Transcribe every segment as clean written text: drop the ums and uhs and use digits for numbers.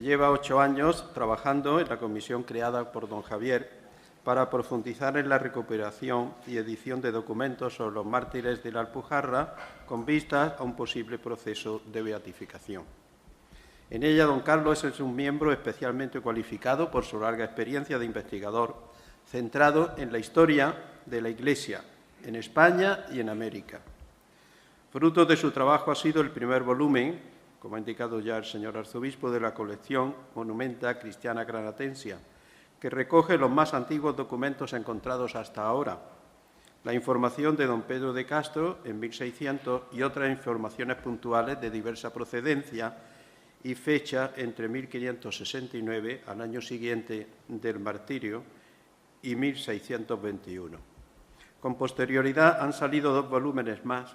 Lleva 8 años trabajando en la comisión creada por don Javier para profundizar en la recuperación y edición de documentos sobre los mártires de la Alpujarra con vistas a un posible proceso de beatificación. En ella, don Carlos es un miembro especialmente cualificado por su larga experiencia de investigador, centrado en la historia de la Iglesia, en España y en América. Fruto de su trabajo ha sido el primer volumen, como ha indicado ya el señor arzobispo, de la colección Monumenta Cristiana Granatensia, que recoge los más antiguos documentos encontrados hasta ahora, la información de don Pedro de Castro en 1600 y otras informaciones puntuales de diversa procedencia y fecha entre 1569, al año siguiente del martirio, y 1621. Con posterioridad han salido 2 volúmenes más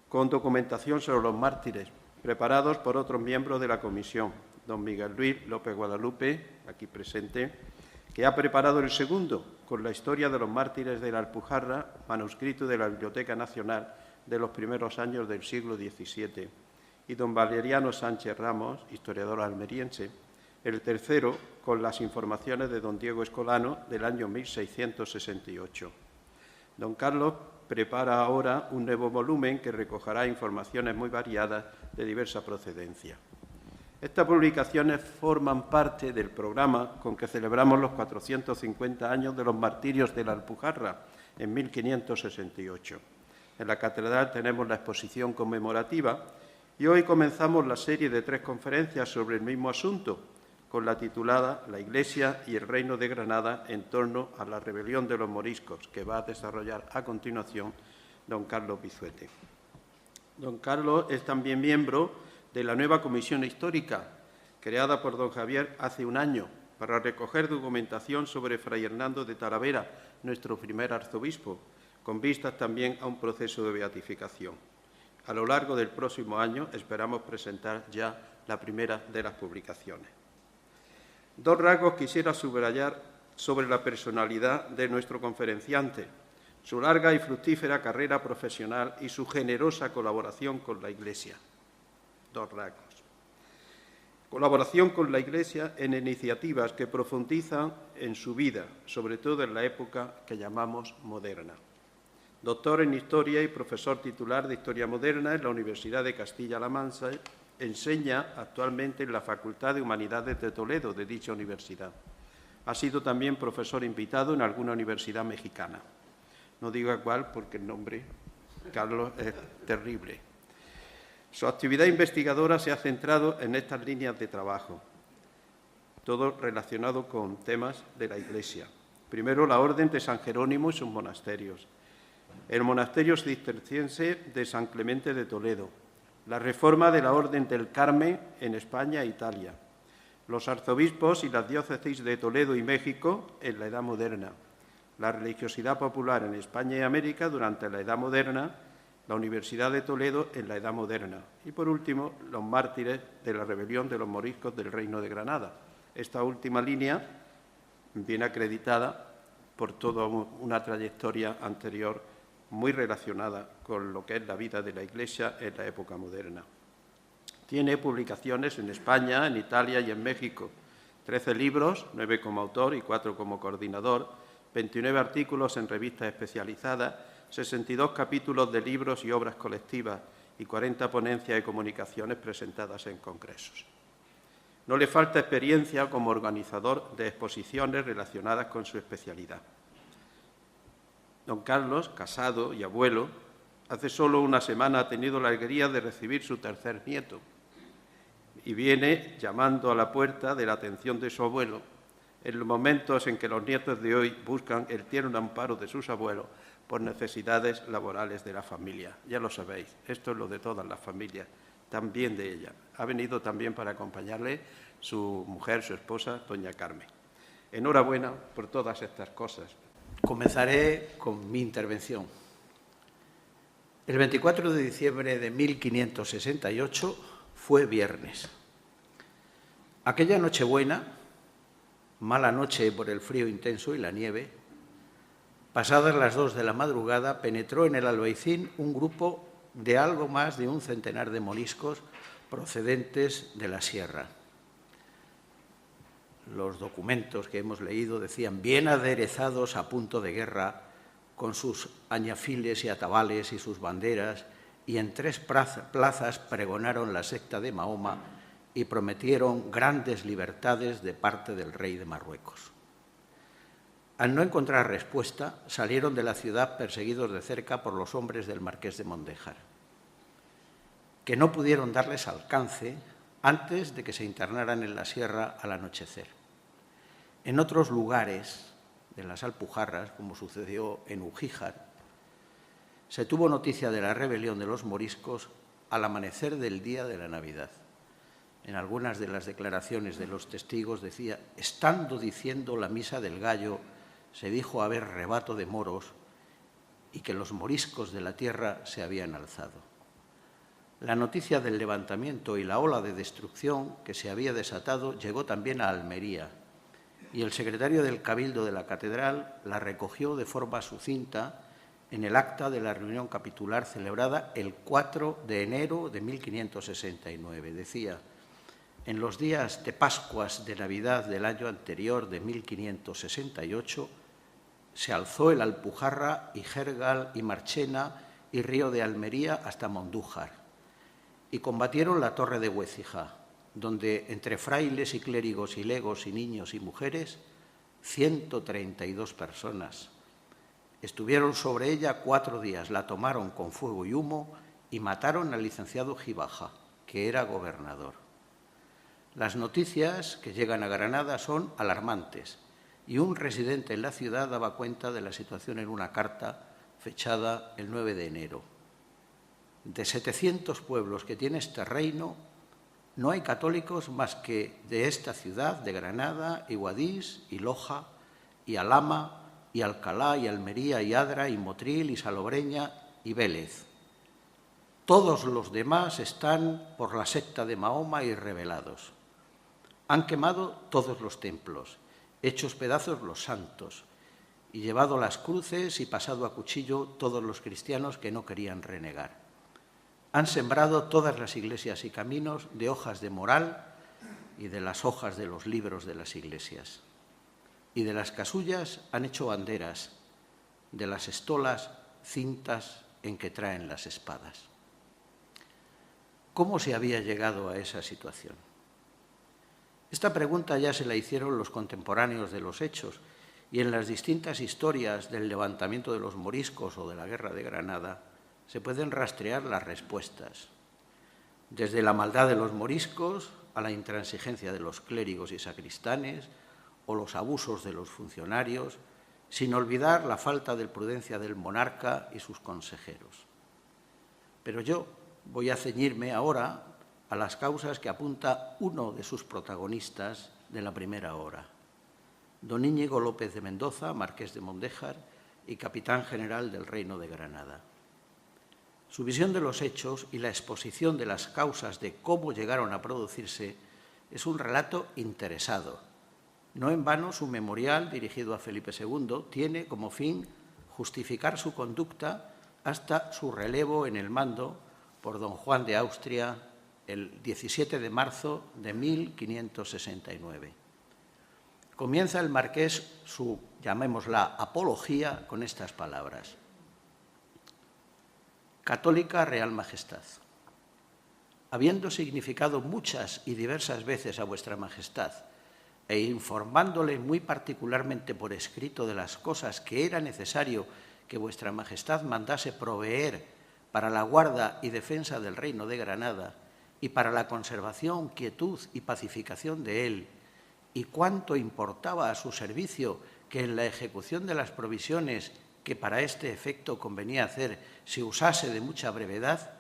con documentación sobre los mártires, preparados por otros miembros de la comisión, don Miguel Luis López Guadalupe, aquí presente, que ha preparado el segundo, con la historia de los mártires de la Alpujarra, manuscrito de la Biblioteca Nacional de los primeros años del siglo XVII, y don Valeriano Sánchez Ramos, historiador almeriense, el tercero, con las informaciones de don Diego Escolano del año 1668. Don Carlos prepara ahora un nuevo volumen que recogerá informaciones muy variadas de diversa procedencia. Estas publicaciones forman parte del programa con que celebramos los 450 años de los martirios de la Alpujarra en 1568. En la catedral tenemos la exposición conmemorativa y hoy comenzamos la serie de 3 conferencias sobre el mismo asunto, con la titulada La Iglesia y el Reino de Granada en torno a la rebelión de los moriscos, que va a desarrollar a continuación don Carlos Bizuete. Don Carlos es también miembro de la nueva comisión histórica, creada por don Javier hace un año, para recoger documentación sobre Fray Hernando de Talavera, nuestro primer arzobispo, con vistas también a un proceso de beatificación. A lo largo del próximo año esperamos presentar ya la primera de las publicaciones. 2 rasgos quisiera subrayar sobre la personalidad de nuestro conferenciante, su larga y fructífera carrera profesional y su generosa colaboración con la Iglesia. 2 rasgos. Colaboración con la Iglesia en iniciativas que profundizan en su vida, sobre todo en la época que llamamos moderna. Doctor en Historia y profesor titular de Historia Moderna en la Universidad de Castilla-La Mancha, enseña actualmente en la Facultad de Humanidades de Toledo de dicha universidad. Ha sido también profesor invitado en alguna universidad mexicana. No digo cuál porque el nombre, Carlos, es terrible. Su actividad investigadora se ha centrado en estas líneas de trabajo, todo relacionado con temas de la Iglesia. Primero, la Orden de San Jerónimo y sus monasterios, el monasterio cisterciense de San Clemente de Toledo, la reforma de la Orden del Carmen en España e Italia, los arzobispos y las diócesis de Toledo y México en la Edad Moderna, la religiosidad popular en España y América durante la Edad Moderna, la Universidad de Toledo en la Edad Moderna y, por último, los mártires de la rebelión de los moriscos del Reino de Granada. Esta última línea viene acreditada por toda una trayectoria anterior muy relacionada con lo que es la vida de la Iglesia en la época moderna. Tiene publicaciones en España, en Italia y en México, 13 libros, 9 como autor y 4 como coordinador, 29 artículos en revistas especializadas, 62 capítulos de libros y obras colectivas y 40 ponencias y comunicaciones presentadas en congresos. No le falta experiencia como organizador de exposiciones relacionadas con su especialidad. Don Carlos, casado y abuelo, hace solo una semana ha tenido la alegría de recibir su 3er nieto y viene llamando a la puerta de la atención de su abuelo en los momentos en que los nietos de hoy buscan el tierno amparo de sus abuelos por necesidades laborales de la familia. Ya lo sabéis, esto es lo de todas las familias, también de ella. Ha venido también para acompañarle su mujer, su esposa, doña Carmen. Enhorabuena por todas estas cosas. Comenzaré con mi intervención. El 24 de diciembre de 1568 fue viernes. Aquella Nochebuena, mala noche por el frío intenso y la nieve, pasadas las 2 de la madrugada, penetró en el Albaicín un grupo de algo más de un centenar de moriscos procedentes de la sierra. los documentos que hemos leído decían: bien aderezados a punto de guerra, con sus añafiles y atabales y sus banderas, y en 3 plazas pregonaron la secta de Mahoma y prometieron grandes libertades de parte del rey de Marruecos. Al no encontrar respuesta, salieron de la ciudad perseguidos de cerca por los hombres del marqués de Mondéjar, que no pudieron darles alcance antes de que se internaran en la sierra al anochecer. En otros lugares de las Alpujarras, como sucedió en Ugíjar, se tuvo noticia de la rebelión de los moriscos al amanecer del día de la Navidad. En algunas de las declaraciones de los testigos decía: estando diciendo la misa del gallo, se dijo haber rebato de moros y que los moriscos de la tierra se habían alzado. La noticia del levantamiento y la ola de destrucción que se había desatado llegó también a Almería, y el secretario del Cabildo de la Catedral la recogió de forma sucinta en el acta de la reunión capitular celebrada el 4 de enero de 1569. Decía: en los días de Pascuas de Navidad del año anterior de 1568, se alzó el Alpujarra y Jergal y Marchena y Río de Almería hasta Mondújar, y combatieron la torre de Huécija, donde entre frailes y clérigos y legos y niños y mujeres, 132 personas. Estuvieron sobre ella 4 días, la tomaron con fuego y humo y mataron al licenciado Gibaja, que era gobernador. Las noticias que llegan a Granada son alarmantes, y un residente en la ciudad daba cuenta de la situación en una carta fechada el 9 de enero. De 700 pueblos que tiene este reino, no hay católicos más que de esta ciudad, de Granada, y Guadix, y Loja, y Alhama, y Alcalá, y Almería, y Adra, y Motril, y Salobreña, y Vélez. Todos los demás están por la secta de Mahoma y rebelados. Han quemado todos los templos, hechos pedazos los santos, y llevado las cruces y pasado a cuchillo todos los cristianos que no querían renegar. Han sembrado todas las iglesias y caminos de hojas de moral y de las hojas de los libros de las iglesias. Y de las casullas han hecho banderas, de las estolas cintas en que traen las espadas. ¿Cómo se había llegado a esa situación? Esta pregunta ya se la hicieron los contemporáneos de los hechos, y en las distintas historias del levantamiento de los moriscos o de la guerra de Granada se pueden rastrear las respuestas, desde la maldad de los moriscos a la intransigencia de los clérigos y sacristanes o los abusos de los funcionarios, sin olvidar la falta de prudencia del monarca y sus consejeros. Pero yo voy a ceñirme ahora a las causas que apunta uno de sus protagonistas de la primera hora, don Íñigo López de Mendoza, marqués de Mondéjar y capitán general del Reino de Granada. Su visión de los hechos y la exposición de las causas de cómo llegaron a producirse es un relato interesado. No en vano su memorial, dirigido a Felipe II, tiene como fin justificar su conducta hasta su relevo en el mando por don Juan de Austria el 17 de marzo de 1569. Comienza el marqués su, llamémosla, apología con estas palabras: Católica Real Majestad, habiendo significado muchas y diversas veces a vuestra Majestad e informándole muy particularmente por escrito de las cosas que era necesario que vuestra Majestad mandase proveer para la guarda y defensa del Reino de Granada y para la conservación, quietud y pacificación de él, y cuánto importaba a su servicio que en la ejecución de las provisiones que para este efecto convenía hacer se usase de mucha brevedad,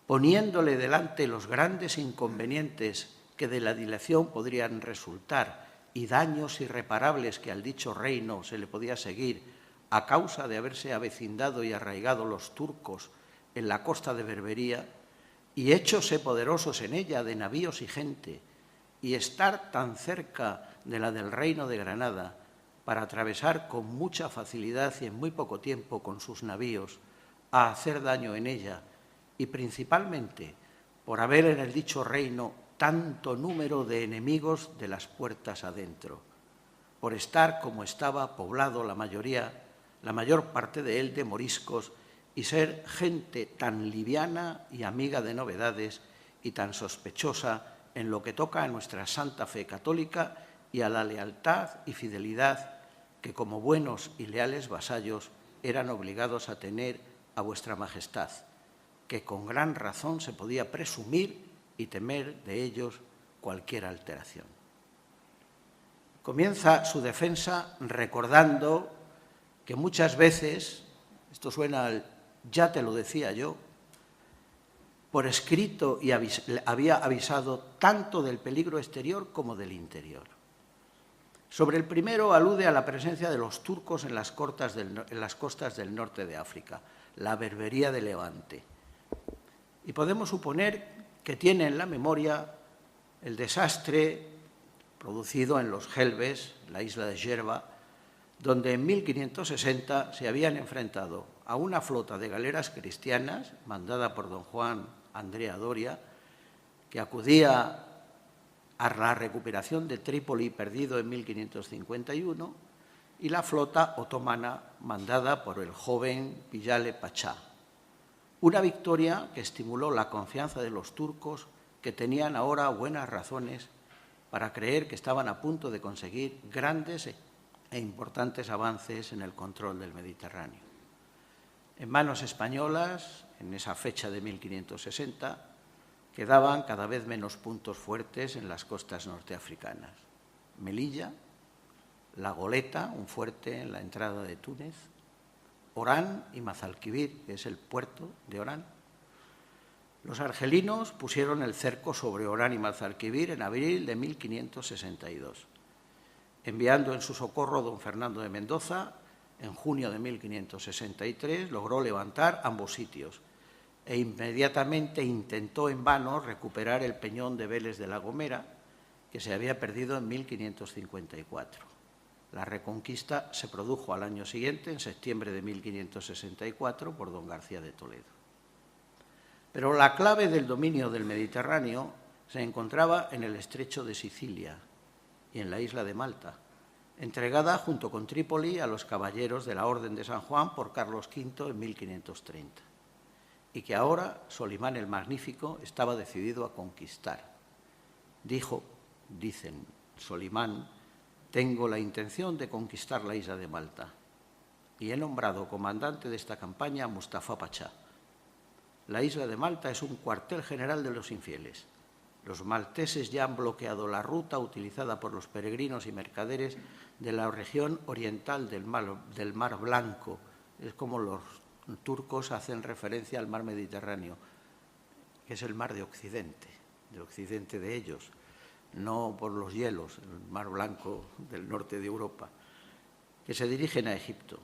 poniéndole delante los grandes inconvenientes que de la dilación podrían resultar y daños irreparables que al dicho reino se le podía seguir a causa de haberse avecindado y arraigado los turcos en la costa de Berbería, y héchose poderosos en ella de navíos y gente, y estar tan cerca de la del Reino de Granada para atravesar con mucha facilidad y en muy poco tiempo con sus navíos a hacer daño en ella, y principalmente por haber en el dicho reino tanto número de enemigos de las puertas adentro, por estar como estaba poblado la mayor parte de él de moriscos y ser gente tan liviana y amiga de novedades y tan sospechosa en lo que toca a nuestra santa fe católica y a la lealtad y fidelidad que como buenos y leales vasallos eran obligados a tener a vuestra majestad, que con gran razón se podía presumir y temer de ellos cualquier alteración. Comienza su defensa recordando que muchas veces, esto suena al ya te lo decía yo, por escrito y había avisado tanto del peligro exterior como del interior. Sobre el primero alude a la presencia de los turcos en las costas del norte de África, la Berbería de Levante. Y podemos suponer que tiene en la memoria el desastre producido en los Gelbes, la isla de Gerba, donde en 1560 se habían enfrentado a una flota de galeras cristianas mandada por don Juan Andrea Doria, que acudía a la recuperación de Trípoli perdido en 1551, y la flota otomana mandada por el joven Piyale Pachá. Una victoria que estimuló la confianza de los turcos, que tenían ahora buenas razones para creer que estaban a punto de conseguir grandes e importantes avances en el control del Mediterráneo. En manos españolas, en esa fecha de 1560, quedaban cada vez menos puntos fuertes en las costas norteafricanas. Melilla, La Goleta, un fuerte en la entrada de Túnez, Orán y Mazalquivir, que es el puerto de Orán. Los argelinos pusieron el cerco sobre Orán y Mazalquivir en abril de 1562, enviando en su socorro a don Fernando de Mendoza. En junio de 1563 logró levantar ambos sitios e inmediatamente intentó en vano recuperar el peñón de Vélez de la Gomera, que se había perdido en 1554. La reconquista se produjo al año siguiente, en septiembre de 1564, por don García de Toledo. Pero la clave del dominio del Mediterráneo se encontraba en el estrecho de Sicilia y en la isla de Malta, entregada junto con Trípoli a los caballeros de la Orden de San Juan por Carlos V en 1530, y que ahora Solimán el Magnífico estaba decidido a conquistar. Dicen Solimán, tengo la intención de conquistar la isla de Malta, y he nombrado comandante de esta campaña a Mustafa Pachá. La isla de Malta es un cuartel general de los infieles. Los malteses ya han bloqueado la ruta utilizada por los peregrinos y mercaderes de la región oriental del Mar Blanco. Es como los turcos hacen referencia al mar Mediterráneo, que es el mar de Occidente de ellos, no por los hielos, el Mar Blanco del norte de Europa, que se dirigen a Egipto.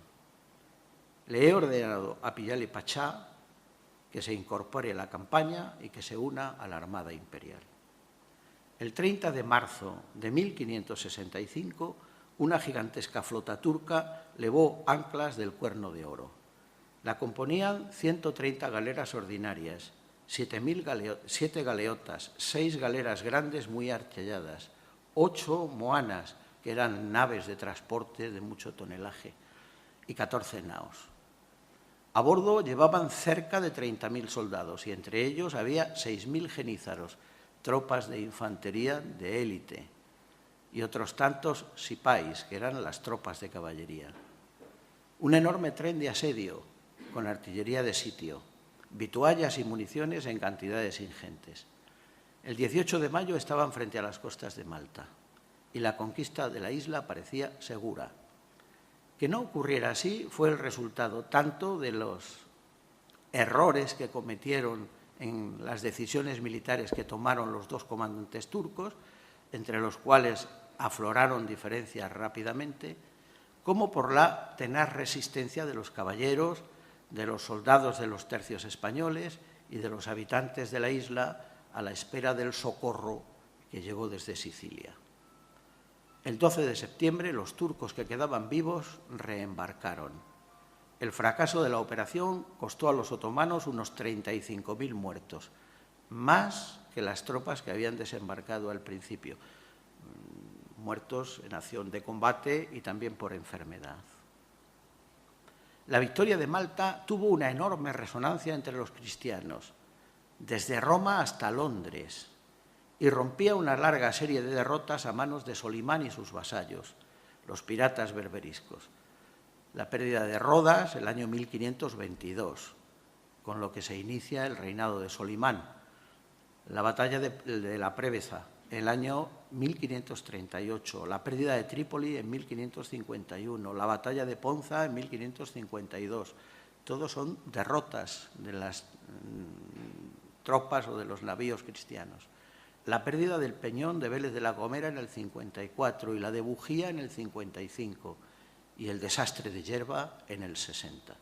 Le he ordenado a Piyale Pachá que se incorpore a la campaña y que se una a la Armada Imperial. El 30 de marzo de 1565, una gigantesca flota turca levó anclas del Cuerno de Oro. La componían 130 galeras ordinarias, 7 galeotas, 6 galeras grandes muy artilladas, 8 moanas, que eran naves de transporte de mucho tonelaje, y 14 naos. A bordo llevaban cerca de 30.000 soldados y entre ellos había 6.000 genízaros, tropas de infantería de élite, y otros tantos sipais, que eran las tropas de caballería. Un enorme tren de asedio con artillería de sitio, vituallas y municiones en cantidades ingentes. El 18 de mayo estaban frente a las costas de Malta y la conquista de la isla parecía segura. Que no ocurriera así fue el resultado tanto de los errores que cometieron en las decisiones militares que tomaron los dos comandantes turcos, entre los cuales afloraron diferencias rápidamente, como por la tenaz resistencia de los caballeros, de los soldados de los tercios españoles y de los habitantes de la isla a la espera del socorro que llegó desde Sicilia. El 12 de septiembre, los turcos que quedaban vivos reembarcaron. El fracaso de la operación costó a los otomanos unos 35.000 muertos, más que que las tropas que habían desembarcado al principio, muertos en acción de combate y también por enfermedad. La victoria de Malta tuvo una enorme resonancia entre los cristianos, desde Roma hasta Londres, y rompía una larga serie de derrotas a manos de Solimán y sus vasallos, los piratas berberiscos. La pérdida de Rodas el año 1522, con lo que se inicia el reinado de Solimán. La batalla de la Preveza el año 1538, la pérdida de Trípoli en 1551, la batalla de Ponza en 1552. Todos son derrotas de las tropas o de los navíos cristianos. La pérdida del Peñón de Vélez de la Gomera en el 54 y la de Bujía en el 55 y el desastre de Yerba en el 60.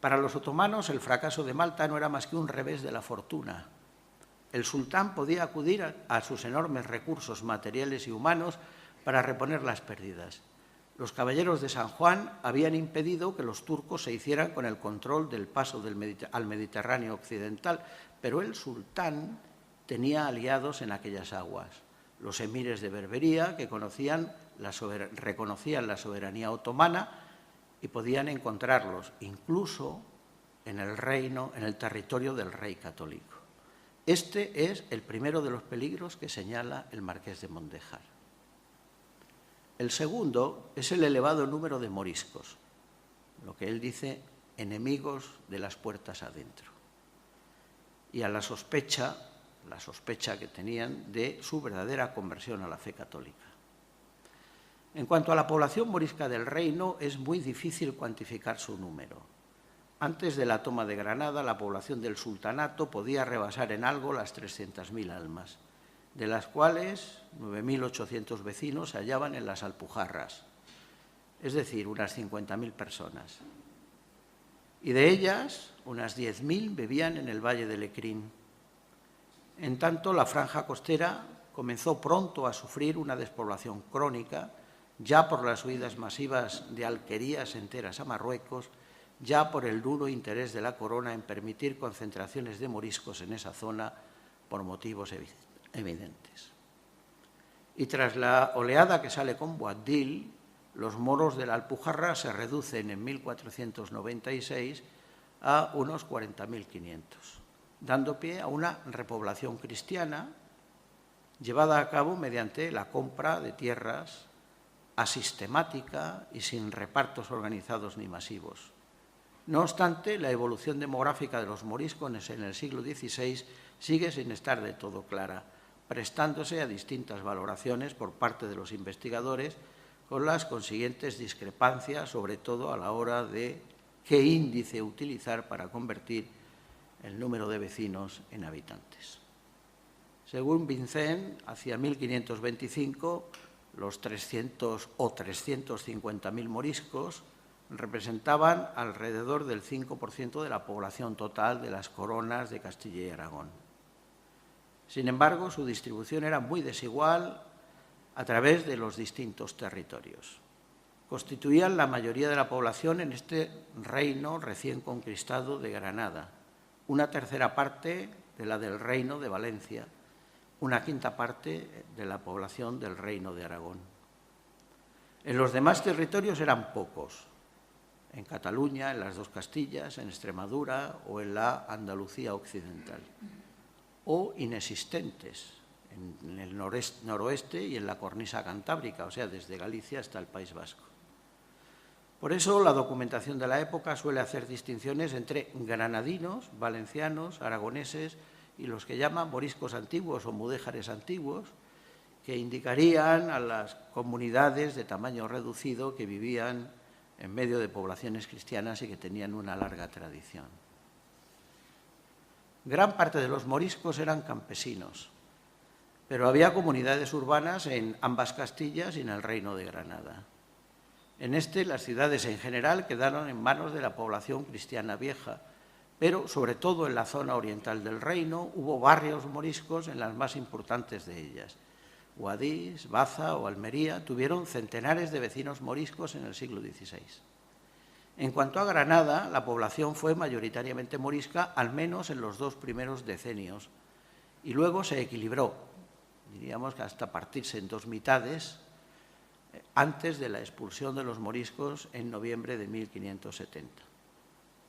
Para los otomanos el fracaso de Malta no era más que un revés de la fortuna. El sultán podía acudir a sus enormes recursos materiales y humanos para reponer las pérdidas. Los caballeros de San Juan habían impedido que los turcos se hicieran con el control del paso al Mediterráneo occidental, pero el sultán tenía aliados en aquellas aguas. Los emires de Berbería, que reconocían la soberanía otomana y podían encontrarlos incluso en el territorio del rey católico. Este es el primero de los peligros que señala el marqués de Mondejar. El segundo es el elevado número de moriscos, lo que él dice enemigos de las puertas adentro, y a la sospecha que tenían de su verdadera conversión a la fe católica. En cuanto a la población morisca del reino, es muy difícil cuantificar su número. Antes de la toma de Granada, la población del sultanato podía rebasar en algo las 300.000 almas, de las cuales 9.800 vecinos se hallaban en las Alpujarras, es decir, unas 50.000 personas. Y de ellas, unas 10.000 vivían en el Valle del Ecrín. En tanto, la franja costera comenzó pronto a sufrir una despoblación crónica, ya por las huidas masivas de alquerías enteras a Marruecos, ya por el duro interés de la corona en permitir concentraciones de moriscos en esa zona por motivos evidentes. Y tras la oleada que sale con Boabdil, los moros de la Alpujarra se reducen en 1496 a unos 40.500, dando pie a una repoblación cristiana llevada a cabo mediante la compra de tierras asistemática y sin repartos organizados ni masivos. No obstante, la evolución demográfica de los moriscos en el siglo XVI sigue sin estar de todo clara, prestándose a distintas valoraciones por parte de los investigadores, con las consiguientes discrepancias, sobre todo a la hora de qué índice utilizar para convertir el número de vecinos en habitantes. Según Vincent, hacia 1525, los 300 o 350.000 moriscos representaban alrededor del 5% de la población total de las coronas de Castilla y Aragón. Sin embargo, su distribución era muy desigual a través de los distintos territorios. Constituían la mayoría de la población en este reino recién conquistado de Granada, una tercera parte de la del reino de Valencia, una quinta parte de la población del reino de Aragón. En los demás territorios eran pocos, en Cataluña, en las dos Castillas, en Extremadura o en la Andalucía occidental, o inexistentes en el noroeste y en la cornisa cantábrica, o sea, desde Galicia hasta el País Vasco. Por eso, la documentación de la época suele hacer distinciones entre granadinos, valencianos, aragoneses y los que llaman moriscos antiguos o mudéjares antiguos, que indicarían a las comunidades de tamaño reducido que vivían en medio de poblaciones cristianas y que tenían una larga tradición. Gran parte de los moriscos eran campesinos, pero había comunidades urbanas en ambas Castillas y en el Reino de Granada. En las ciudades en general quedaron en manos de la población cristiana vieja, pero sobre todo en la zona oriental del reino hubo barrios moriscos en las más importantes de ellas. Guadix, Baza o Almería tuvieron centenares de vecinos moriscos en el siglo XVI. En cuanto a Granada, la población fue mayoritariamente morisca, al menos en los 2 primeros decenios, y luego se equilibró, diríamos que hasta partirse en dos mitades, antes de la expulsión de los moriscos en noviembre de 1570.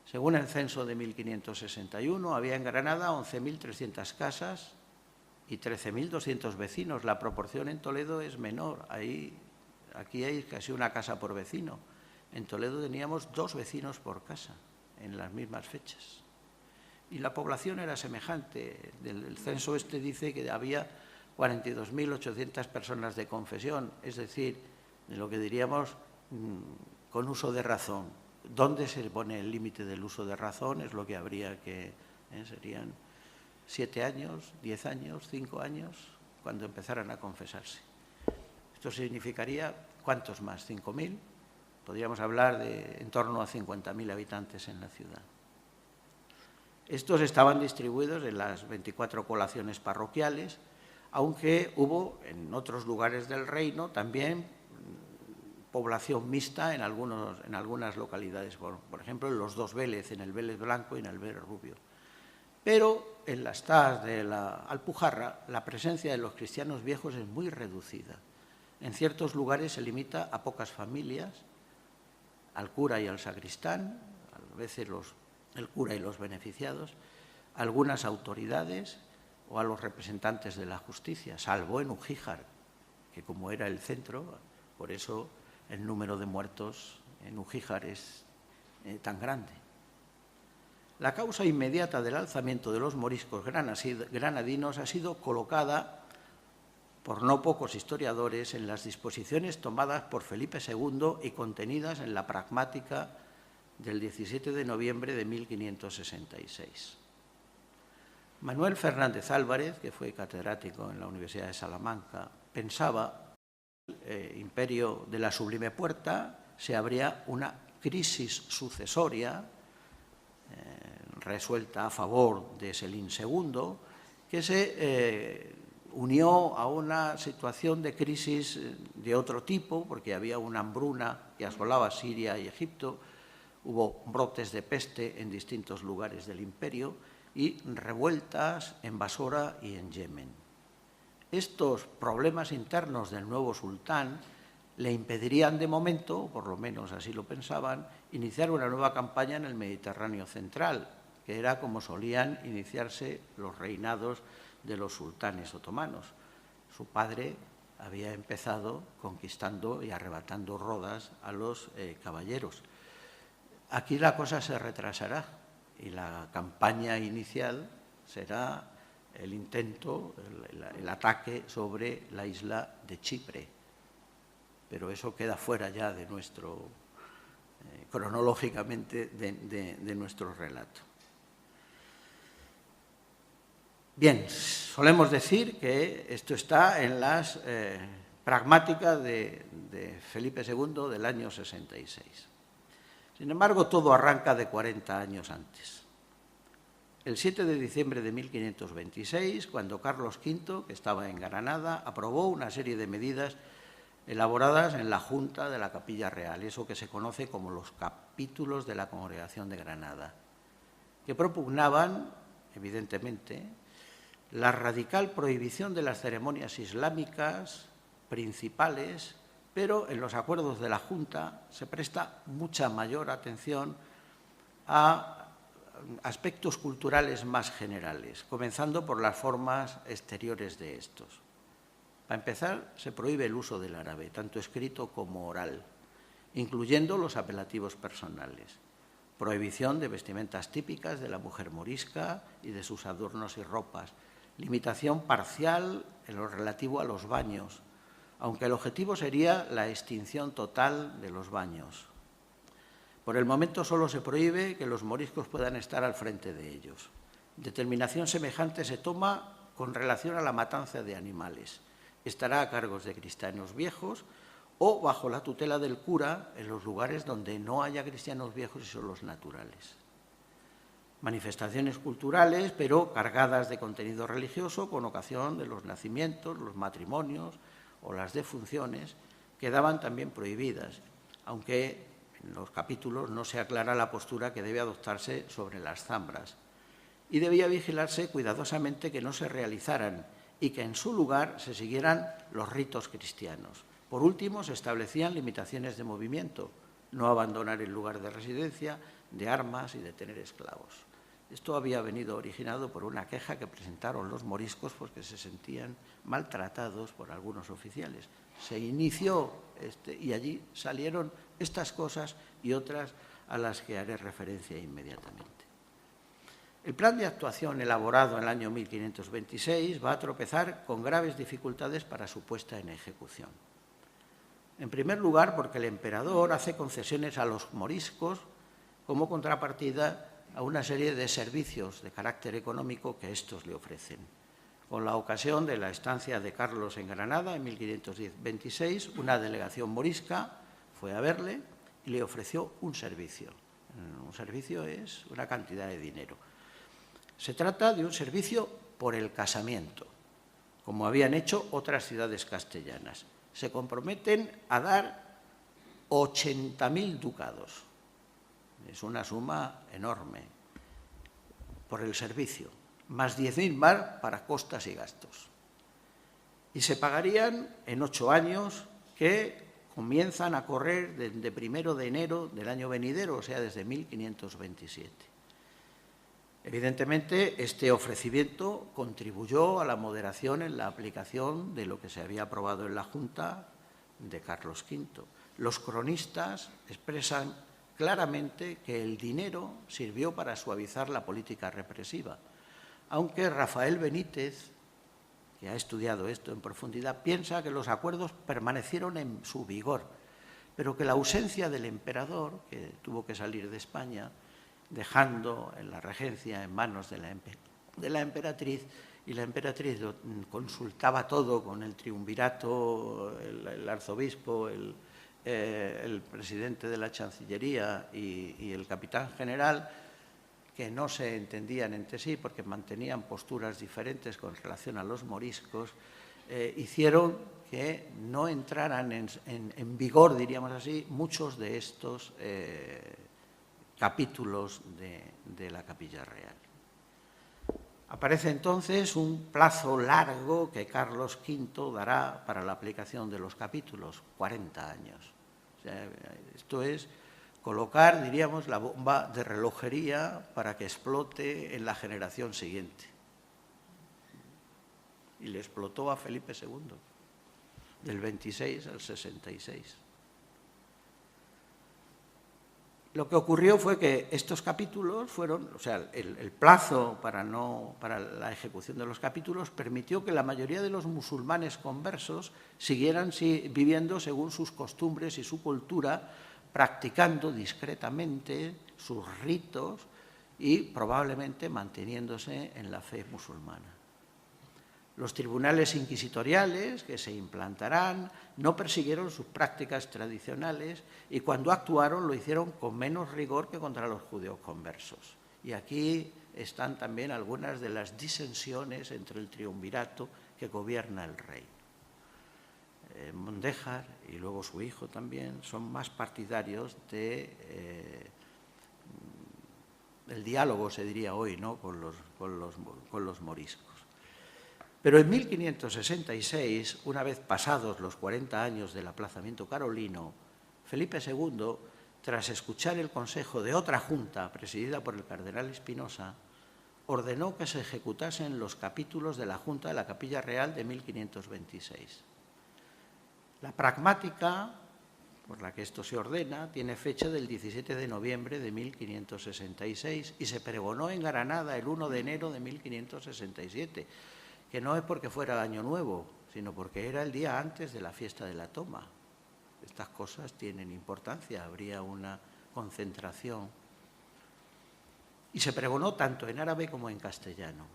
Según el censo de 1561, había en Granada 11.300 casas y 13.200 vecinos. La proporción en Toledo es menor. Aquí hay casi una casa por vecino. En Toledo teníamos 2 vecinos por casa en las mismas fechas. Y la población era semejante. El censo dice que había 42.800 personas de confesión, es decir, de lo que diríamos con uso de razón. ¿Dónde se pone el límite del uso de razón? Es lo que habría que... serían 7 años, 10 años, 5 años, cuando empezaran a confesarse. Esto significaría, ¿cuántos más? ¿5.000? Podríamos hablar de en torno a 50.000 habitantes en la ciudad. Estos estaban distribuidos en las 24 colaciones parroquiales, aunque hubo en otros lugares del reino también población mixta en algunas localidades, por ejemplo en los 2 Vélez, en el Vélez Blanco y en el Vélez Rubio. Pero en las TAS de la Alpujarra la presencia de los cristianos viejos es muy reducida. En ciertos lugares se limita a pocas familias, al cura y al sacristán, a veces el cura y los beneficiados, a algunas autoridades o a los representantes de la justicia, salvo en Ugíjar, que como era el centro, por eso el número de muertos en Ugíjar es tan grande. La causa inmediata del alzamiento de los moriscos granadinos ha sido colocada por no pocos historiadores en las disposiciones tomadas por Felipe II y contenidas en la pragmática del 17 de noviembre de 1566. Manuel Fernández Álvarez, que fue catedrático en la Universidad de Salamanca, pensaba que el imperio de la Sublime Puerta se abría una crisis sucesoria resuelta a favor de Selim II, que se unió a una situación de crisis de otro tipo, porque había una hambruna que asolaba Siria y Egipto, hubo brotes de peste en distintos lugares del imperio y revueltas en Basora y en Yemen. Estos problemas internos del nuevo sultán le impedirían de momento, por lo menos así lo pensaban, iniciar una nueva campaña en el Mediterráneo central, que era como solían iniciarse los reinados de los sultanes otomanos. Su padre había empezado conquistando y arrebatando Rodas a los caballeros. Aquí la cosa se retrasará y la campaña inicial será el intento, el ataque sobre la isla de Chipre. Pero eso queda fuera ya de nuestro, cronológicamente, de nuestro relato. Bien, solemos decir que esto está en las pragmáticas de Felipe II del año 66. Sin embargo, todo arranca de 40 años antes. El 7 de diciembre de 1526, cuando Carlos V, que estaba en Granada, aprobó una serie de medidas elaboradas en la Junta de la Capilla Real, eso que se conoce como los capítulos de la Congregación de Granada, que propugnaban, evidentemente, la radical prohibición de las ceremonias islámicas principales, pero en los acuerdos de la Junta se presta mucha mayor atención a aspectos culturales más generales, comenzando por las formas exteriores de estos. Para empezar, se prohíbe el uso del árabe, tanto escrito como oral, incluyendo los apelativos personales. Prohibición de vestimentas típicas de la mujer morisca y de sus adornos y ropas. Limitación parcial en lo relativo a los baños, aunque el objetivo sería la extinción total de los baños. Por el momento solo se prohíbe que los moriscos puedan estar al frente de ellos. Determinación semejante se toma con relación a la matanza de animales. Estará a cargo de cristianos viejos o bajo la tutela del cura en los lugares donde no haya cristianos viejos y son los naturales. Manifestaciones culturales, pero cargadas de contenido religioso con ocasión de los nacimientos, los matrimonios o las defunciones, quedaban también prohibidas, aunque en los capítulos no se aclara la postura que debe adoptarse sobre las zambras. y debía vigilarse cuidadosamente que no se realizaran y que en su lugar se siguieran los ritos cristianos. Por último, se establecían limitaciones de movimiento, no abandonar el lugar de residencia, de armas y de tener esclavos. Esto había venido originado por una queja que presentaron los moriscos porque se sentían maltratados por algunos oficiales. Se inició y allí salieron estas cosas y otras a las que haré referencia inmediatamente. El plan de actuación elaborado en el año 1526 va a tropezar con graves dificultades para su puesta en ejecución. En primer lugar, porque el emperador hace concesiones a los moriscos como contrapartida a una serie de servicios de carácter económico que estos le ofrecen. Con la ocasión de la estancia de Carlos en Granada en 1526, una delegación morisca fue a verle y le ofreció un servicio. Un servicio es una cantidad de dinero. Se trata de un servicio por el casamiento, como habían hecho otras ciudades castellanas. Se comprometen a dar 80.000 ducados. Es una suma enorme por el servicio, más 10.000 más para costas y gastos. Y se pagarían en 8 años que comienzan a correr desde 1 de enero del año venidero, o sea, desde 1527. Evidentemente, este ofrecimiento contribuyó a la moderación en la aplicación de lo que se había aprobado en la Junta de Carlos V. Los cronistas expresan claramente que el dinero sirvió para suavizar la política represiva, aunque Rafael Benítez, que ha estudiado esto en profundidad, piensa que los acuerdos permanecieron en su vigor, pero que la ausencia del emperador, que tuvo que salir de España, dejando en la regencia en manos de la emperatriz, y la emperatriz lo consultaba todo con el triunvirato, el arzobispo, el presidente de la Chancillería y el capitán general, que no se entendían entre sí porque mantenían posturas diferentes con relación a los moriscos, hicieron que no entraran en vigor, diríamos así, muchos de estos capítulos de la Capilla Real. Aparece entonces un plazo largo que Carlos V dará para la aplicación de los capítulos, 40 años. O sea, esto es colocar, diríamos, la bomba de relojería para que explote en la generación siguiente. Y le explotó a Felipe II, del 26 al 66. Lo que ocurrió fue que estos capítulos fueron, o sea, el plazo para la ejecución de los capítulos permitió que la mayoría de los musulmanes conversos siguieran viviendo según sus costumbres y su cultura, practicando discretamente sus ritos y probablemente manteniéndose en la fe musulmana. Los tribunales inquisitoriales que se implantarán no persiguieron sus prácticas tradicionales y cuando actuaron lo hicieron con menos rigor que contra los judíos conversos. Y aquí están también algunas de las disensiones entre el triunvirato que gobierna el rey. Mondéjar y luego su hijo también son más partidarios del diálogo, se diría hoy, ¿no?, con los moriscos. Pero en 1566, una vez pasados los 40 años del aplazamiento carolino, Felipe II, tras escuchar el consejo de otra junta presidida por el cardenal Espinosa, ordenó que se ejecutasen los capítulos de la Junta de la Capilla Real de 1526. La pragmática por la que esto se ordena tiene fecha del 17 de noviembre de 1566 y se pregonó en Granada el 1 de enero de 1567, que no es porque fuera Año Nuevo, sino porque era el día antes de la fiesta de la Toma. Estas cosas tienen importancia, habría una concentración. Y se pregonó tanto en árabe como en castellano.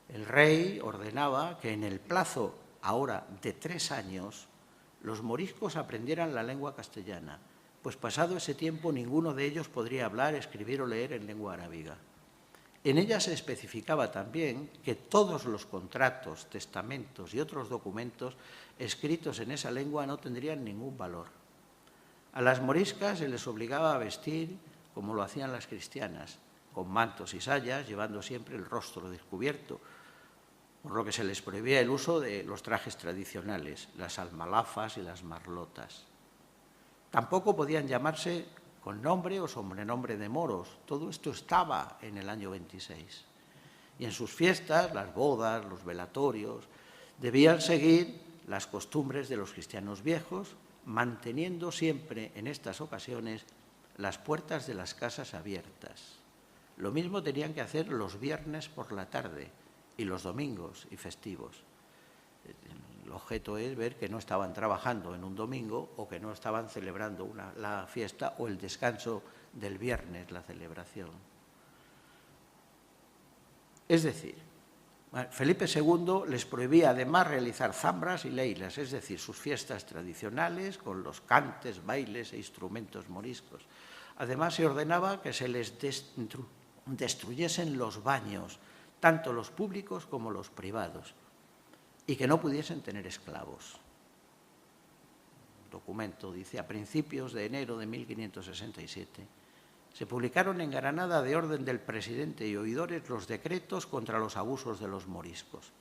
El rey ordenaba que en el plazo ahora de 3 años los moriscos aprendieran la lengua castellana, pues pasado ese tiempo ninguno de ellos podría hablar, escribir o leer en lengua arábiga. En ella se especificaba también que todos los contratos, testamentos y otros documentos escritos en esa lengua no tendrían ningún valor. A las moriscas se les obligaba a vestir como lo hacían las cristianas, con mantos y sayas, llevando siempre el rostro descubierto, por lo que se les prohibía el uso de los trajes tradicionales, las almalafas y las marlotas. Tampoco podían llamarse con nombre o sobrenombre de moros. Todo esto estaba en el año 26. Y en sus fiestas, las bodas, los velatorios, debían seguir las costumbres de los cristianos viejos, manteniendo siempre en estas ocasiones las puertas de las casas abiertas. Lo mismo tenían que hacer los viernes por la tarde y los domingos y festivos. El objeto es ver que no estaban trabajando en un domingo o que no estaban celebrando la fiesta o el descanso del viernes, la celebración. Es decir, Felipe II les prohibía además realizar zambras y leilas, es decir, sus fiestas tradicionales con los cantes, bailes e instrumentos moriscos. Además, se ordenaba que se les destruyesen los baños, tanto los públicos como los privados, y que no pudiesen tener esclavos. El documento dice, a principios de enero de 1567, se publicaron en Granada de orden del presidente y oidores los decretos contra los abusos de los moriscos,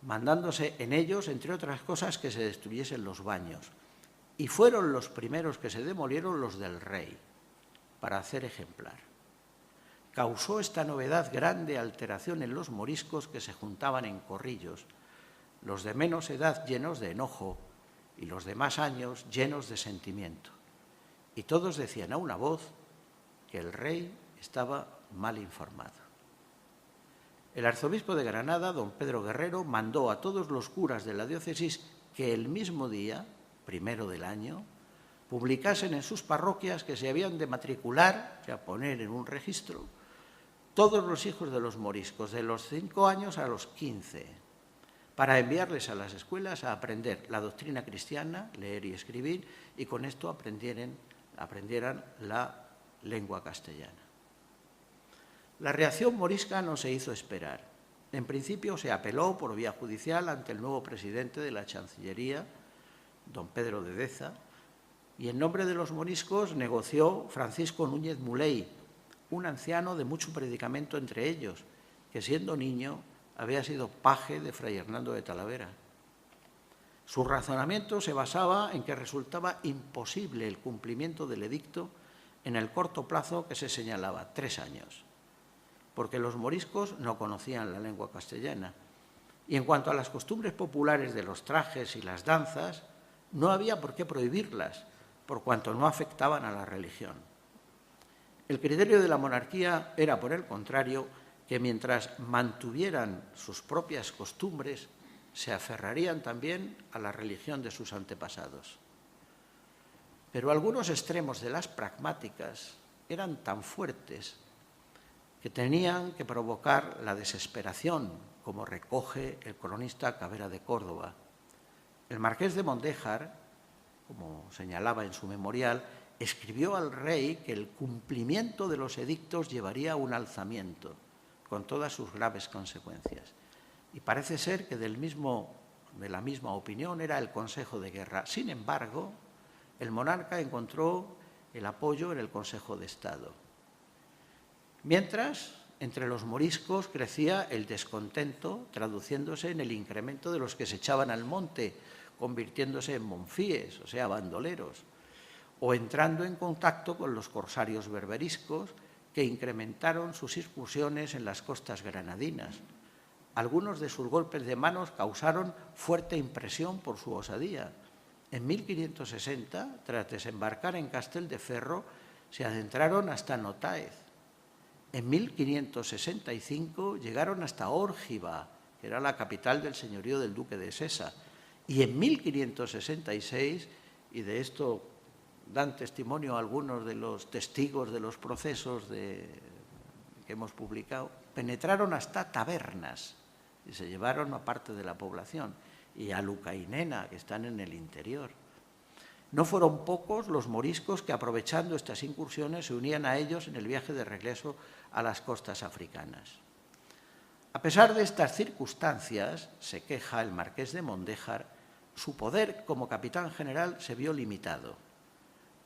mandándose en ellos, entre otras cosas, que se destruyesen los baños. Y fueron los primeros que se demolieron los del rey, para hacer ejemplar. Causó esta novedad grande alteración en los moriscos que se juntaban en corrillos, los de menos edad llenos de enojo y los de más años llenos de sentimiento. Y todos decían a una voz que el rey estaba mal informado. El arzobispo de Granada, don Pedro Guerrero, mandó a todos los curas de la diócesis que el mismo día, 1 del año, publicasen en sus parroquias que se habían de matricular, o sea, poner en un registro, todos los hijos de los moriscos, de los 5 años a los 15, para enviarles a las escuelas a aprender la doctrina cristiana, leer y escribir, y con esto aprendieran la lengua castellana. La reacción morisca no se hizo esperar. En principio se apeló por vía judicial ante el nuevo presidente de la Chancillería, don Pedro de Deza, y en nombre de los moriscos negoció Francisco Núñez Muley, un anciano de mucho predicamento entre ellos, que siendo niño había sido paje de Fray Hernando de Talavera. Su razonamiento se basaba en que resultaba imposible el cumplimiento del edicto en el corto plazo que se señalaba, 3 años, porque los moriscos no conocían la lengua castellana. Y en cuanto a las costumbres populares de los trajes y las danzas, no había por qué prohibirlas, por cuanto no afectaban a la religión. El criterio de la monarquía era, por el contrario, que mientras mantuvieran sus propias costumbres, se aferrarían también a la religión de sus antepasados. Pero algunos extremos de las pragmáticas eran tan fuertes que tenían que provocar la desesperación, como recoge el cronista Cavera de Córdoba. El marqués de Mondéjar, como señalaba en su memorial, escribió al rey que el cumplimiento de los edictos llevaría a un alzamiento, con todas sus graves consecuencias. Y parece ser que de la misma opinión era el Consejo de Guerra. Sin embargo, el monarca encontró el apoyo en el Consejo de Estado. Mientras, entre los moriscos crecía el descontento, traduciéndose en el incremento de los que se echaban al monte, convirtiéndose en monfíes, o sea, bandoleros, o entrando en contacto con los corsarios berberiscos, que incrementaron sus incursiones en las costas granadinas. Algunos de sus golpes de manos causaron fuerte impresión por su osadía. En 1560, tras desembarcar en Castelldeferro, se adentraron hasta Notáez. En 1565 llegaron hasta Órgiva, que era la capital del señorío del duque de Sesa. Y en 1566, y de esto dan testimonio algunos de los testigos de los procesos que hemos publicado, penetraron hasta Tabernas y se llevaron a parte de la población, y a Lucainena, que están en el interior. No fueron pocos los moriscos que, aprovechando estas incursiones, se unían a ellos en el viaje de regreso a las costas africanas. A pesar de estas circunstancias, se queja el marqués de Mondéjar, su poder como capitán general se vio limitado.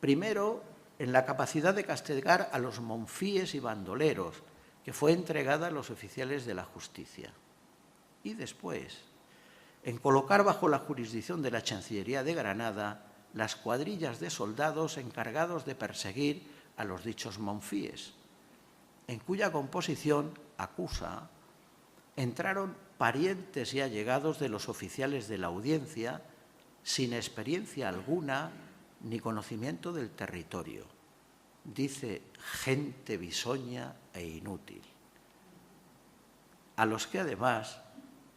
Primero, en la capacidad de castigar a los monfíes y bandoleros, que fue entregada a los oficiales de la justicia. Y después, en colocar bajo la jurisdicción de la Chancillería de Granada las cuadrillas de soldados encargados de perseguir a los dichos monfíes, en cuya composición, acusa, entraron parientes y allegados de los oficiales de la audiencia sin experiencia alguna ni conocimiento del territorio. Dice gente bisoña e inútil, a los que además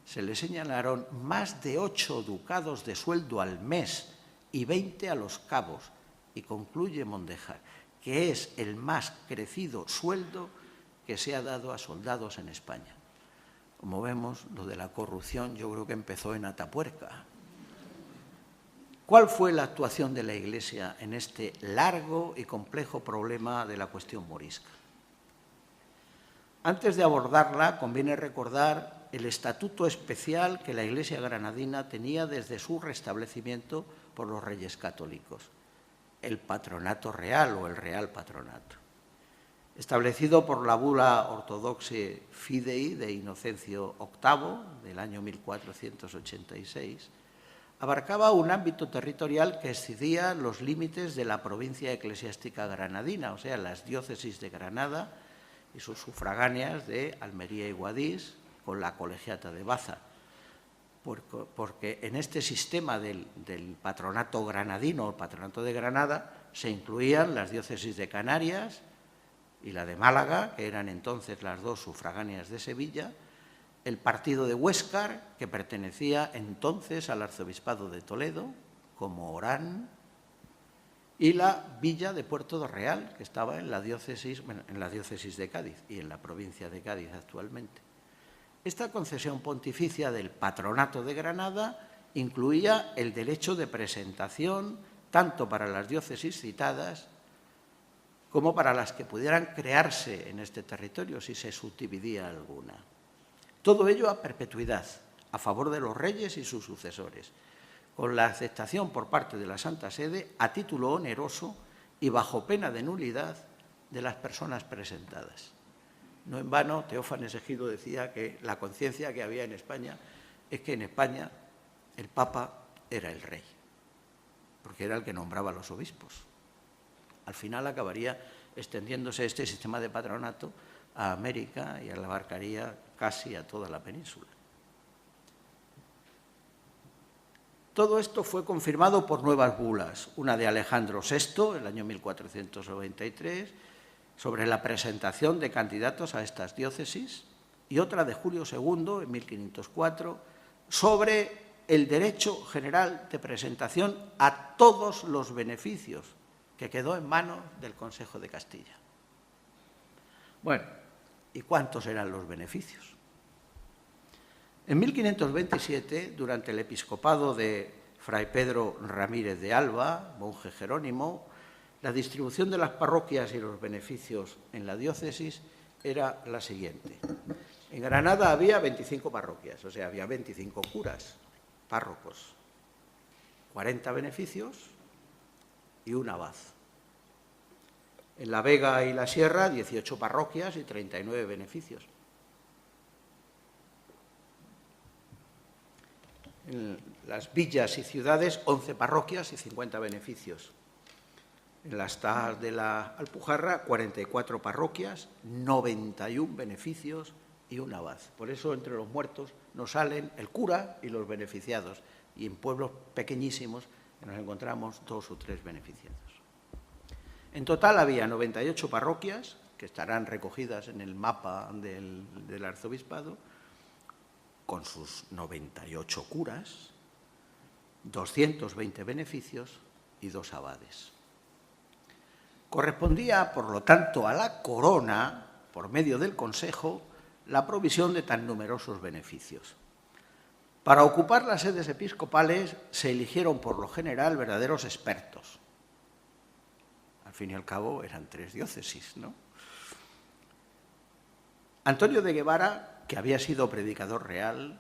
se les señalaron más de 8 ducados de sueldo al mes y 20 a los cabos, y concluye Mondejar, que es el más crecido sueldo que se ha dado a soldados en España. Como vemos, lo de la corrupción yo creo que empezó en Atapuerca. ¿Cuál fue la actuación de la Iglesia en este largo y complejo problema de la cuestión morisca? Antes de abordarla, conviene recordar el estatuto especial que la Iglesia granadina tenía desde su restablecimiento por los Reyes Católicos, el patronato real o el real patronato. Establecido por la bula Orthodoxe Fidei de Inocencio VIII del año 1486, abarcaba un ámbito territorial que excedía los límites de la provincia eclesiástica granadina, o sea, las diócesis de Granada y sus sufragáneas de Almería y Guadix, con la colegiata de Baza, porque en este sistema del patronato granadino, el patronato de Granada, se incluían las diócesis de Canarias y la de Málaga, que eran entonces las dos sufragáneas de Sevilla, el partido de Huéscar, que pertenecía entonces al arzobispado de Toledo, como Orán, y la villa de Puerto de Real, que estaba en la diócesis de Cádiz y en la provincia de Cádiz actualmente. Esta concesión pontificia del patronato de Granada incluía el derecho de presentación tanto para las diócesis citadas como para las que pudieran crearse en este territorio si se subdividía alguna. Todo ello a perpetuidad, a favor de los reyes y sus sucesores, con la aceptación por parte de la Santa Sede a título oneroso y bajo pena de nulidad de las personas presentadas. No en vano, Teófanes Egido decía que la conciencia que había en España es que en España el Papa era el rey, porque era el que nombraba a los obispos. Al final acabaría extendiéndose este sistema de patronato a América y abarcaría casi a toda la península. Todo esto fue confirmado por nuevas bulas, una de Alejandro VI, el año 1493, sobre la presentación de candidatos a estas diócesis, y otra de Julio II, en 1504, sobre el derecho general de presentación a todos los beneficios, que quedó en manos del Consejo de Castilla. Bueno, ¿y cuántos eran los beneficios? En 1527, durante el episcopado de Fray Pedro Ramírez de Alba, monje jerónimo, la distribución de las parroquias y los beneficios en la diócesis era la siguiente. En Granada había 25 parroquias, o sea, había 25 curas, párrocos, 40 beneficios y un abad. En La Vega y la Sierra, 18 parroquias y 39 beneficios. En las villas y ciudades, 11 parroquias y 50 beneficios. En las Tajas de la Alpujarra, 44 parroquias, 91 beneficios y un abad. Por eso, entre los muertos nos salen el cura y los beneficiados. Y en pueblos pequeñísimos nos encontramos 2 o 3 beneficiados. En total había 98 parroquias, que estarán recogidas en el mapa del arzobispado, con sus 98 curas, 220 beneficios y 2 abades. Correspondía, por lo tanto, a la corona, por medio del Consejo, la provisión de tan numerosos beneficios. Para ocupar las sedes episcopales se eligieron, por lo general, verdaderos expertos. Al fin y al cabo, eran 3 diócesis, ¿no? Antonio de Guevara, que había sido predicador real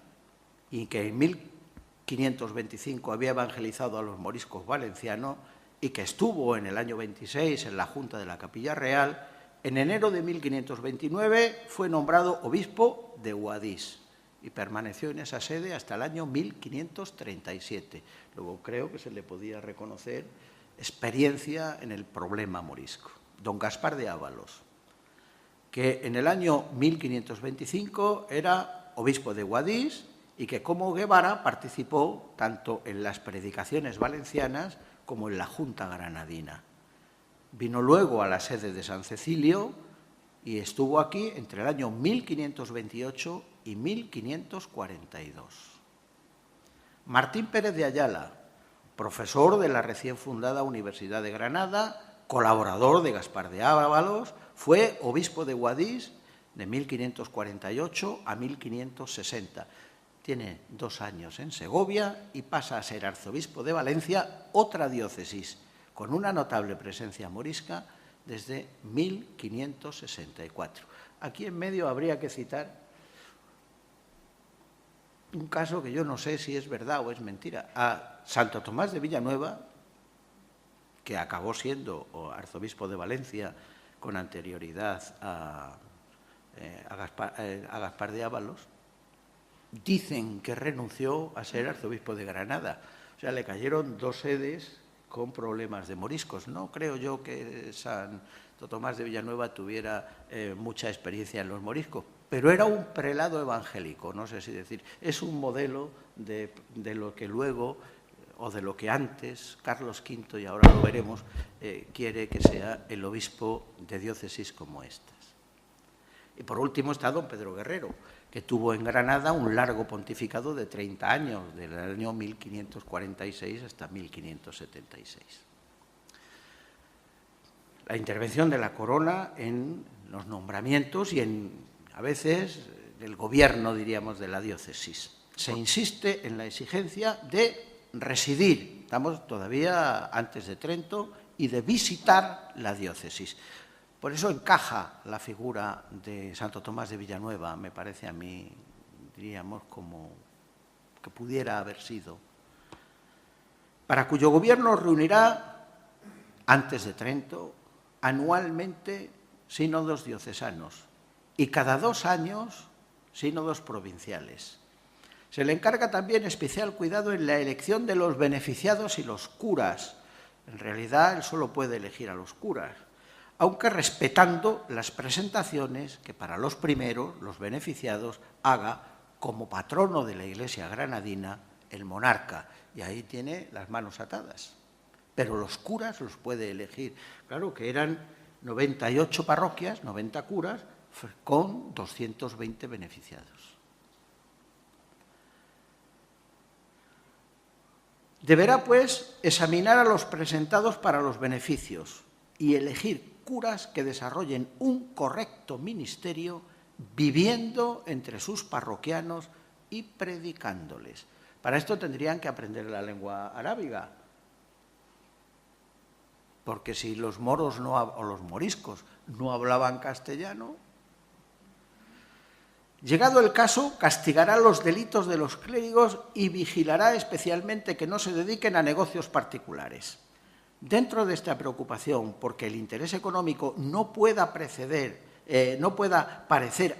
y que en 1525 había evangelizado a los moriscos valencianos, y que estuvo en el año 26 en la Junta de la Capilla Real, en enero de 1529 fue nombrado obispo de Guadix y permaneció en esa sede hasta el año 1537. Luego creo que se le podía reconocer experiencia en el problema morisco. Don Gaspar de Ábalos, que en el año 1525 era obispo de Guadix y que como Guevara participó tanto en las predicaciones valencianas como en la Junta Granadina. Vino luego a la sede de San Cecilio y estuvo aquí entre el año 1528 y 1542. Martín Pérez de Ayala, profesor de la recién fundada Universidad de Granada, colaborador de Gaspar de Ábalos, fue obispo de Guadix de 1548 a 1560. Tiene 2 años en Segovia y pasa a ser arzobispo de Valencia, otra diócesis, con una notable presencia morisca desde 1564. Aquí en medio habría que citar un caso que yo no sé si es verdad o es mentira. A Santo Tomás de Villanueva, que acabó siendo arzobispo de Valencia con anterioridad a Gaspar de Ábalos, dicen que renunció a ser arzobispo de Granada. O sea, le cayeron 2 sedes con problemas de moriscos. No creo yo que Santo Tomás de Villanueva tuviera mucha experiencia en los moriscos, pero era un prelado evangélico, no sé si decir. Es un modelo de lo que luego, o de lo que antes, Carlos V, y ahora lo veremos, quiere que sea el obispo de diócesis como estas. Y por último está don Pedro Guerrero, que tuvo en Granada un largo pontificado de 30 años, del año 1546 hasta 1576. La intervención de la corona en los nombramientos y a veces, el gobierno, diríamos, de la diócesis. Se insiste en la exigencia de residir, estamos todavía antes de Trento, y de visitar la diócesis. Por eso encaja la figura de Santo Tomás de Villanueva, me parece a mí, diríamos, como que pudiera haber sido, para cuyo gobierno reunirá, antes de Trento, anualmente sínodos diocesanos y cada 2 años sínodos provinciales. Se le encarga también especial cuidado en la elección de los beneficiados y los curas. En realidad, él solo puede elegir a los curas, aunque respetando las presentaciones que para los primeros, los beneficiados, haga como patrono de la Iglesia granadina el monarca. Y ahí tiene las manos atadas. Pero los curas los puede elegir. Claro que eran 98 parroquias, 90 curas, con 220 beneficiados. Deberá, pues, examinar a los presentados para los beneficios y elegir curas que desarrollen un correcto ministerio viviendo entre sus parroquianos y predicándoles. Para esto tendrían que aprender la lengua arábiga, porque si los moros o los moriscos no hablaban castellano, llegado el caso, castigará los delitos de los clérigos y vigilará especialmente que no se dediquen a negocios particulares. Dentro de esta preocupación, porque el interés económico no pueda parecer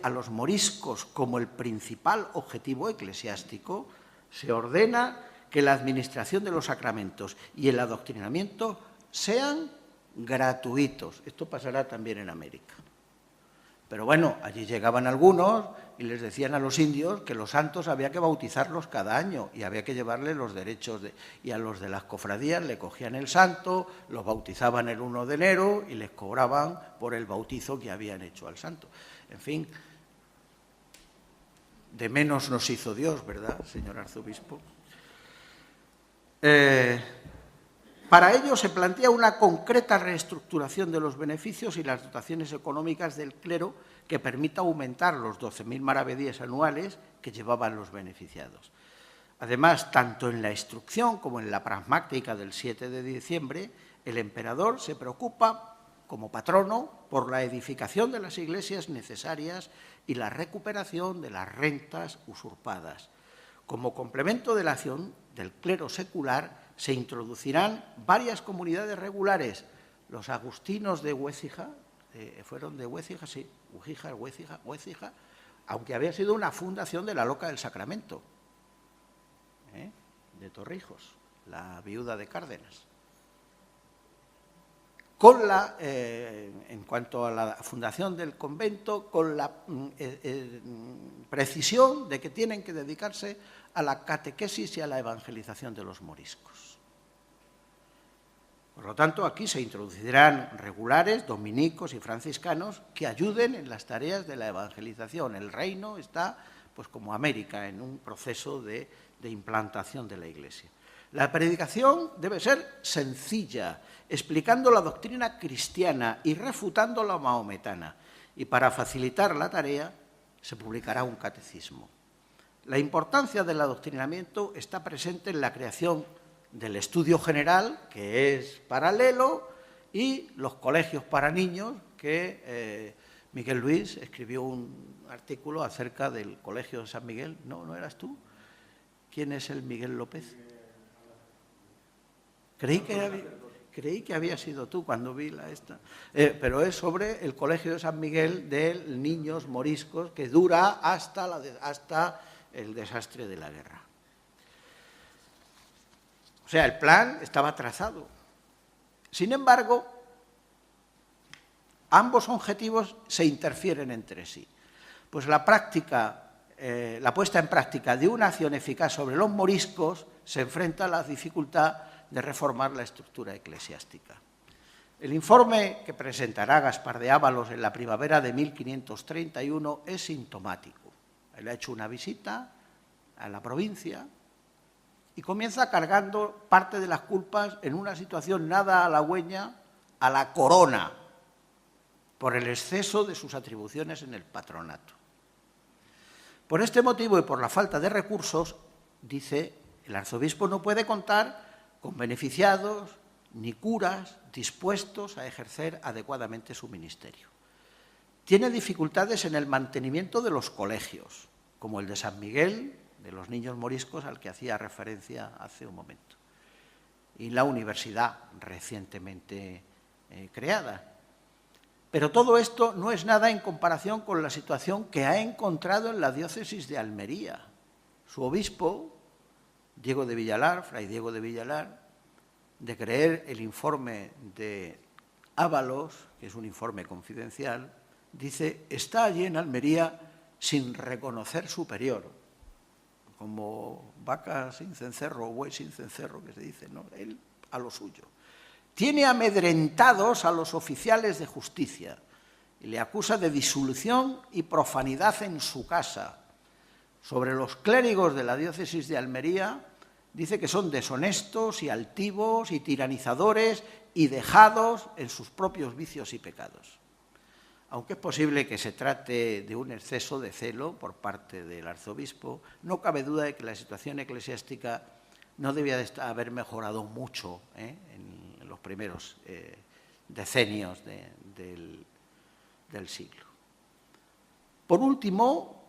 a los moriscos como el principal objetivo eclesiástico, se ordena que la administración de los sacramentos y el adoctrinamiento sean gratuitos. Esto pasará también en América. Pero bueno, allí llegaban algunos y les decían a los indios que los santos había que bautizarlos cada año y había que llevarles los derechos, y a los de las cofradías le cogían el santo, los bautizaban el 1 de enero y les cobraban por el bautizo que habían hecho al santo. En fin, de menos nos hizo Dios, ¿verdad, señor arzobispo? Para ello se plantea una concreta reestructuración de los beneficios y las dotaciones económicas del clero que permita aumentar los 12.000 maravedíes anuales que llevaban los beneficiados. Además, tanto en la instrucción como en la pragmática del 7 de diciembre, el emperador se preocupa, como patrono, por la edificación de las iglesias necesarias y la recuperación de las rentas usurpadas. Como complemento de la acción del clero secular, se introducirán varias comunidades regulares. Los agustinos de Huécija, fueron de Huécija, sí, Huécija, aunque había sido una fundación de la Loca del Sacramento, de Torrijos, la viuda de Cárdenas. En cuanto a la fundación del convento, con la precisión de que tienen que dedicarse a la catequesis y a la evangelización de los moriscos. Por lo tanto, aquí se introducirán regulares, dominicos y franciscanos que ayuden en las tareas de la evangelización. El reino está, pues como América, en un proceso de implantación de la Iglesia. La predicación debe ser sencilla, explicando la doctrina cristiana y refutando la mahometana. Y para facilitar la tarea, se publicará un catecismo. La importancia del adoctrinamiento está presente en la creación del estudio general, que es paralelo, y los colegios para niños, que Miguel Luis escribió un artículo acerca del Colegio de San Miguel. ¿No eras tú? ¿Quién es el Miguel López? Creí que había sido tú cuando vi esta. Pero es sobre el Colegio de San Miguel de niños moriscos, que dura hasta el desastre de la guerra. O sea, el plan estaba trazado. Sin embargo, ambos objetivos se interfieren entre sí. Pues la puesta en práctica de una acción eficaz sobre los moriscos se enfrenta a la dificultad de reformar la estructura eclesiástica. El informe que presentará Gaspar de Ávalos en la primavera de 1531 es sintomático. Él ha hecho una visita a la provincia y comienza cargando parte de las culpas en una situación nada halagüeña a la corona por el exceso de sus atribuciones en el patronato. Por este motivo y por la falta de recursos, dice, el arzobispo no puede contar con beneficiados ni curas dispuestos a ejercer adecuadamente su ministerio. Tiene dificultades en el mantenimiento de los colegios, como el de San Miguel, de los niños moriscos, al que hacía referencia hace un momento, y la universidad recientemente creada. Pero todo esto no es nada en comparación con la situación que ha encontrado en la diócesis de Almería. Su obispo, Diego de Villalar, fray Diego de Villalar, de creer el informe de Ávalos, que es un informe confidencial, dice, está allí en Almería sin reconocer superior, como vaca sin cencerro o buey sin cencerro, que se dice, ¿no? Él a lo suyo. Tiene amedrentados a los oficiales de justicia y le acusa de disolución y profanidad en su casa. Sobre los clérigos de la diócesis de Almería, dice que son deshonestos y altivos y tiranizadores y dejados en sus propios vicios y pecados. Aunque es posible que se trate de un exceso de celo por parte del arzobispo, no cabe duda de que la situación eclesiástica no debía de haber mejorado mucho en los primeros decenios del siglo. Por último,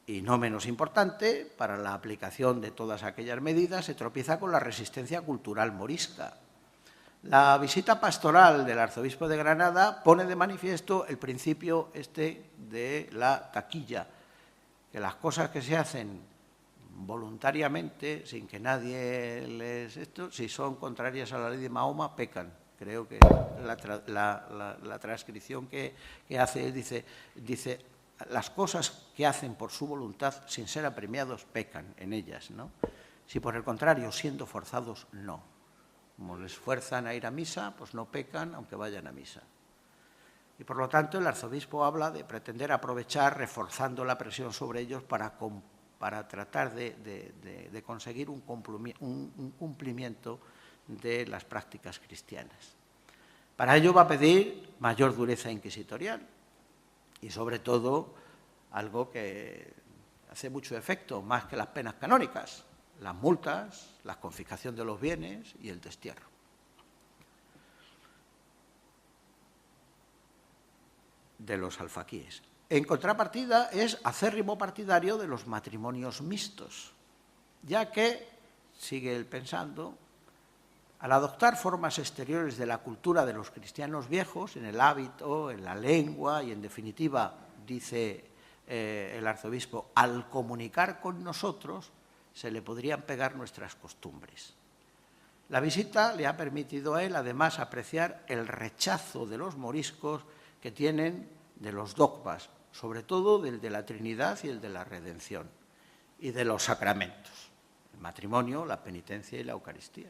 y no menos importante, para la aplicación de todas aquellas medidas se tropieza con la resistencia cultural morisca. La visita pastoral del arzobispo de Granada pone de manifiesto el principio de la taquilla, que las cosas que se hacen voluntariamente, sin que nadie si son contrarias a la ley de Mahoma, pecan. Creo que la transcripción que hace él dice las cosas que hacen por su voluntad sin ser apremiados pecan en ellas, ¿no? Si por el contrario, siendo forzados, no. Como les fuerzan a ir a misa, pues no pecan aunque vayan a misa. Y por lo tanto el arzobispo habla de pretender aprovechar, reforzando la presión sobre ellos para tratar de conseguir un cumplimiento de las prácticas cristianas. Para ello va a pedir mayor dureza inquisitorial y sobre todo algo que hace mucho efecto, más que las penas canónicas, las multas, la confiscación de los bienes y el destierro. De los alfaquíes. En contrapartida, es acérrimo partidario de los matrimonios mixtos, ya que, sigue él pensando, Al adoptar formas exteriores de la cultura de los cristianos viejos, en el hábito, en la lengua y, en definitiva, dice el arzobispo, al comunicar con nosotros, se le podrían pegar nuestras costumbres. La visita le ha permitido a él, además, apreciar el rechazo de los moriscos que tienen de los dogmas, sobre todo del de la Trinidad y el de la redención, y de los sacramentos, el matrimonio, la penitencia y la Eucaristía.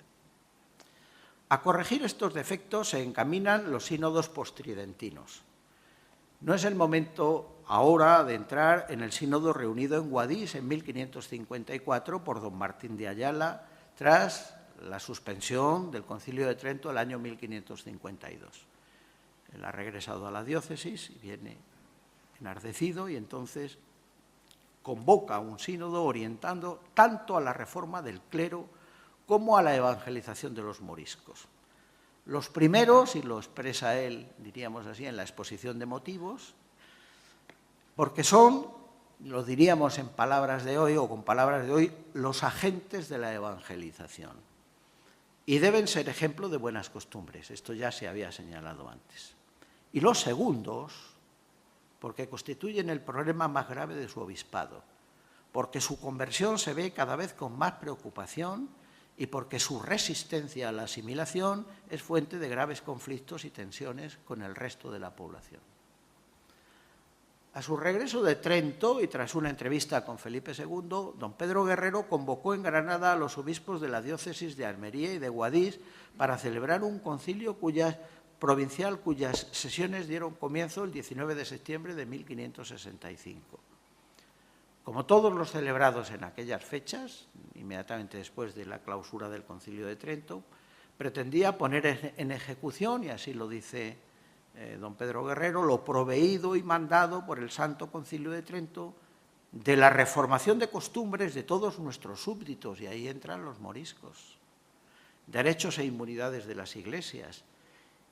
A corregir estos defectos se encaminan los sínodos postridentinos. No es el momento ahora de entrar en el sínodo reunido en Guadix en 1554 por don Martín de Ayala, tras la suspensión del Concilio de Trento el año 1552. Él ha regresado a la diócesis y viene enardecido, y entonces convoca un sínodo orientando tanto a la reforma del clero como a la evangelización de los moriscos. Los primeros, y lo expresa él, diríamos así, en la exposición de motivos, porque son, lo diríamos en palabras de hoy o con palabras de hoy, los agentes de la evangelización. Y deben ser ejemplo de buenas costumbres, esto ya se había señalado antes. Y los segundos, porque constituyen el problema más grave de su obispado, porque su conversión se ve cada vez con más preocupación y porque su resistencia a la asimilación es fuente de graves conflictos y tensiones con el resto de la población. A su regreso de Trento y tras una entrevista con Felipe II, don Pedro Guerrero convocó en Granada a los obispos de la diócesis de Almería y de Guadix para celebrar un concilio provincial cuyas sesiones dieron comienzo el 19 de septiembre de 1565. Como todos los celebrados en aquellas fechas, inmediatamente después de la clausura del Concilio de Trento, pretendía poner en ejecución, y así lo dice don Pedro Guerrero, lo proveído y mandado por el Santo Concilio de Trento de la reformación de costumbres de todos nuestros súbditos, y ahí entran los moriscos, derechos e inmunidades de las iglesias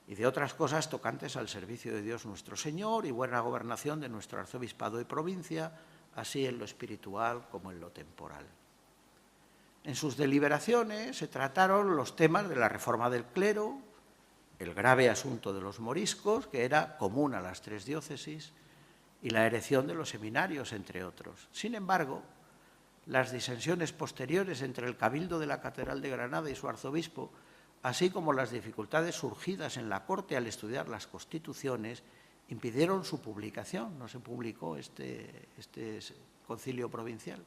y de otras cosas tocantes al servicio de Dios nuestro Señor y buena gobernación de nuestro arzobispado y provincia, así en lo espiritual como en lo temporal. En sus deliberaciones se trataron los temas de la reforma del clero, el grave asunto de los moriscos, que era común a las tres diócesis, y la erección de los seminarios, entre otros. Sin embargo, las disensiones posteriores entre el cabildo de la Catedral de Granada y su arzobispo, así como las dificultades surgidas en la corte al estudiar las constituciones, impidieron su publicación. No se publicó este concilio provincial.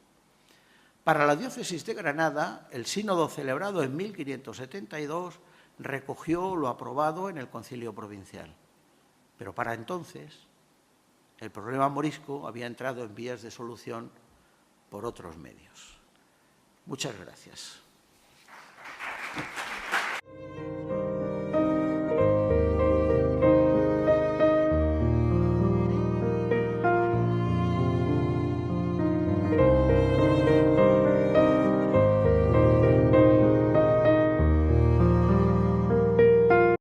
Para la diócesis de Granada, el sínodo celebrado en 1572 recogió lo aprobado en el concilio provincial. Pero para entonces, el problema morisco había entrado en vías de solución por otros medios. Muchas gracias.